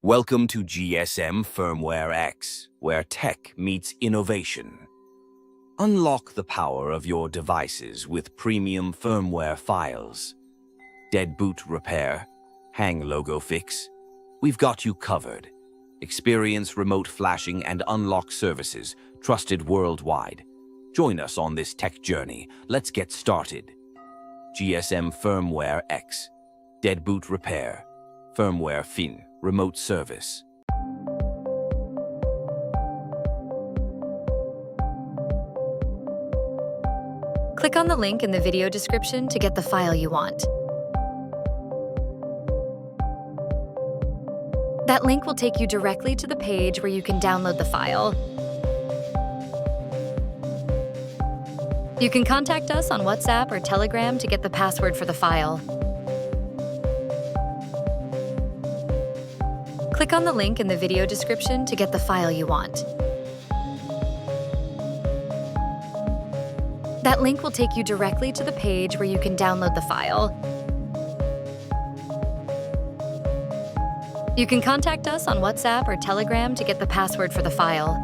Welcome to GSMFirmwareX, where tech meets innovation. Unlock the power of your devices with premium firmware files. Dead boot repair, hang logo fix. We've got you covered. Experience remote flashing and unlock services trusted worldwide. Join us on this tech journey. Let's get started. GSMFirmwareX, dead boot repair, firmware fin, remote service. Click on the link in the video description to get the file you want. That link will take you directly to the page where you can download the file. You can contact us on WhatsApp or Telegram to get the password for the file. Click on the link in the video description to get the file you want. That link will take you directly to the page where you can download the file. You can contact us on WhatsApp or Telegram to get the password for the file.